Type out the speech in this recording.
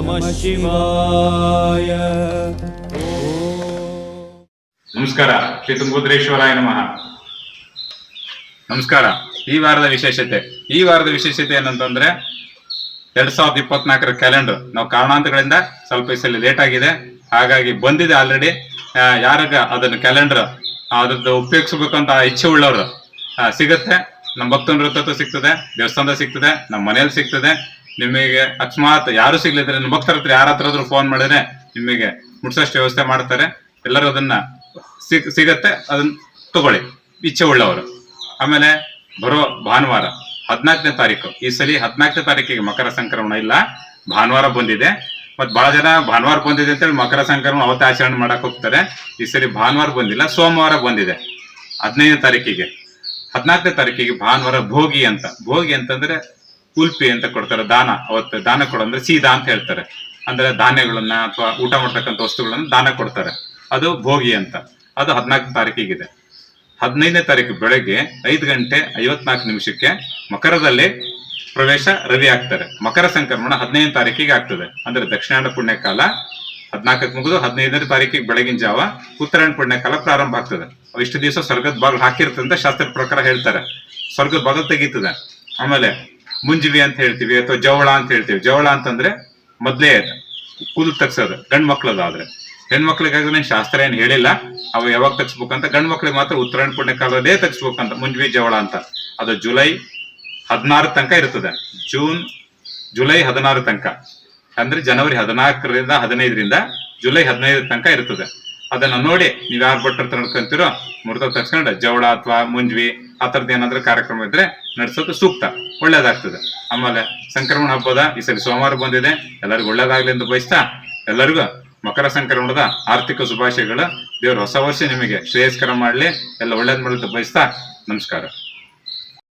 ನಮಃ ಶಿವಾಯ. ನಮಸ್ಕಾರ. ಶ್ರೀ ತುಂಗಭದ್ರೇಶ್ವರಾಯ ನಮಃ. ನಮಸ್ಕಾರ. ಈ ವಾರದ ವಿಶೇಷತೆ ಏನಂತಂದ್ರೆ 2024 ಕ್ಯಾಲೆಂಡರ್ ನಾವು ಕಾರಣಾಂತರಗಳಿಂದ ಸ್ವಲ್ಪ ಈ ಸಲ ಲೇಟ್ ಆಗಿದೆ, ಹಾಗಾಗಿ ಬಂದಿದೆ ಆಲ್ರೆಡಿ. ಯಾರಾಗ ಅದನ್ನು ಕ್ಯಾಲೆಂಡರ್ ಅದ್ರದ್ದು ಉಪಯೋಗಿಸ್ಬೇಕಂತ ಇಚ್ಛೆ ಉಳ್ಳವರು ಸಿಗುತ್ತೆ. ನಮ್ಮ ಭಕ್ತನ ಹತ್ರ ಸಿಗ್ತದೆ, ದೇವಸ್ಥಾನದ ಸಿಗ್ತದೆ, ನಮ್ಮ ಮನೇಲಿ ಸಿಗ್ತದೆ. ನಿಮಗೆ ಅಕಸ್ಮಾತ್ ಯಾರು ಸಿಗ್ಲಿದ್ರೆ ನಿಮ್ಮ ಭಕ್ತರ ಹತ್ರ ಯಾರ ಹತ್ರ ಫೋನ್ ಮಾಡಿದ್ರೆ ನಿಮಗೆ ಮುಟ್ಸೋಷ್ಟು ವ್ಯವಸ್ಥೆ ಮಾಡ್ತಾರೆ. ಎಲ್ಲರೂ ಅದನ್ನ ಸಿಗತ್ತೆ, ಅದನ್ನ ತಗೊಳ್ಳಿ ಇಚ್ಛೆ ಉಳ್ಳವರು. ಆಮೇಲೆ ಬರೋ ಭಾನುವಾರ 14ನೇ ತಾರೀಕು, ಈ ಸಲ 14ನೇ ತಾರೀಕಿಗೆ ಮಕರ ಸಂಕ್ರಮಣ ಇಲ್ಲ, ಭಾನುವಾರ ಬಂದಿದೆ. ಮತ್ ಬಹಳ ಜನ ಭಾನುವಾರ ಬಂದಿದೆ ಅಂತೇಳಿ ಮಕರ ಸಂಕ್ರಮಣ ಅವತ್ತೇ ಆಚರಣೆ ಮಾಡಕ್ ಹೋಗ್ತಾರೆ. ಈ ಸರಿ ಭಾನುವಾರ ಬಂದಿಲ್ಲ, ಸೋಮವಾರ ಬಂದಿದೆ 15ನೇ ತಾರೀಕಿಗೆ. 14ನೇ ತಾರೀಕಿಗೆ ಭಾನುವಾರ ಭೋಗಿ ಅಂತಂದ್ರೆ ಉಲ್ಪಿ ಅಂತ ಕೊಡ್ತಾರೆ, ದಾನ. ಅವತ್ತು ದಾನ ಕೊಡಂದ್ರೆ ಸೀದಾ ಅಂತ ಹೇಳ್ತಾರೆ, ಅಂದ್ರೆ ಧಾನ್ಯಗಳನ್ನ ಅಥವಾ ಊಟ ಮಾಡ್ತಕ್ಕಂಥ ವಸ್ತುಗಳನ್ನ ದಾನ ಕೊಡ್ತಾರೆ, ಅದು ಭೋಗಿ ಅಂತ. ಅದು 14ನೇ ತಾರೀಕಿಗಿದೆ. 15ನೇ ತಾರೀಕು ಬೆಳಗ್ಗೆ 5:54 ಮಕರದಲ್ಲಿ ಪ್ರವೇಶ ರವಿ ಆಗ್ತಾರೆ. ಮಕರ ಸಂಕ್ರಮಣ 15ನೇ ತಾರೀಕಿಗೆ ಆಗ್ತದೆ, ಅಂದ್ರೆ ದಕ್ಷಿಣಾಯಣ ಪುಣ್ಯಕಾಲ 14ಕ್ಕೆ ಮುಗಿದು 15ನೇ ತಾರೀಕಿಗೆ ಬೆಳಗಿನ ಜಾವ ಉತ್ತರಾಯಣ ಪುಣ್ಯಕಾಲ ಪ್ರಾರಂಭ ಆಗ್ತದೆ. ಇಷ್ಟು ದಿವಸ ಸ್ವರ್ಗದ ಬಾಗಿಲು ಹಾಕಿರ್ತದೆ ಅಂತ ಶಾಸ್ತ್ರ ಪ್ರಕಾರ ಹೇಳ್ತಾರೆ, ಸ್ವರ್ಗದ ಬಾಗಿಲು ತೆಗೀತದೆ. ಆಮೇಲೆ ಮುಂಜಿವಿ ಅಂತ ಹೇಳ್ತೀವಿ ಅಥವಾ ಜವಳ ಅಂತ ಹೇಳ್ತೀವಿ. ಜವಳ ಅಂತಂದ್ರೆ ಮೊದ್ಲೇ ಕೂದಲು ತಗ್ಸೋದು, ಗಂಡ್ ಮಕ್ಳದಾದ್ರೆ. ಹೆಣ್ಮಕ್ಳಿಗಾದ್ರೆ ಶಾಸ್ತ್ರ ಏನ್ ಹೇಳಿಲ್ಲ, ಅವು ಯಾವಾಗ ತಗ್ಸ್ಬೇಕಂತ. ಗಂಡ್ ಮಕ್ಳಿಗೆ ಮಾತ್ರ ಉತ್ತರಾಯಣ ಪುಣ್ಯಕಾಲದೇ ತಗ್ಸ್ಬೇಕಂತ ಮುಂಜಿವಿ ಜವಳ ಅಂತ. ಅದು ಜುಲೈ 16 ತನಕ ಇರ್ತದೆ. ಜುಲೈ 16 ತನಕ, ಅಂದ್ರೆ ಜನವರಿ 14ರಿಂದ 15ರಿಂದ ಜುಲೈ 15 ತನಕ ಇರ್ತದೆ. ಅದನ್ನ ನೋಡಿ ನೀವ್ ಯಾರು ಭಟ್ರ ನಡ್ಕೊಂತೀರೋ ಮುಹೂರ್ತ ತಗ್ಸ್ಕೊಂಡು ಜವಳ ಅಥವಾ ಮುಂಜ್ವಿ ಆ ತರದ್ ಏನಾದ್ರೂ ಕಾರ್ಯಕ್ರಮ ಇದ್ರೆ ನಡ್ಸೋದು ಸೂಕ್ತ, ಒಳ್ಳೇದಾಗ್ತದೆ. ಆಮೇಲೆ ಸಂಕ್ರಮಣ ಹಬ್ಬದ ಈ ಸರಿ ಸೋಮವಾರ ಬಂದಿದೆ, ಎಲ್ಲರಿಗೂ ಒಳ್ಳೇದಾಗ್ಲಿ ಎಂದು ಬಯಸ್ತಾ ಎಲ್ಲರಿಗೂ ಮಕರ ಸಂಕ್ರಮಣದ ಆರ್ಥಿಕ ಶುಭಾಶಯಗಳು. ದೇವರು ಹೊಸ ವರ್ಷ ನಿಮಗೆ ಶ್ರೇಯಸ್ಕರ ಮಾಡ್ಲಿ, ಎಲ್ಲ ಒಳ್ಳೇದ್ ಮಾಡಲಿ ಬಯಸ್ತಾ ನಮಸ್ಕಾರ.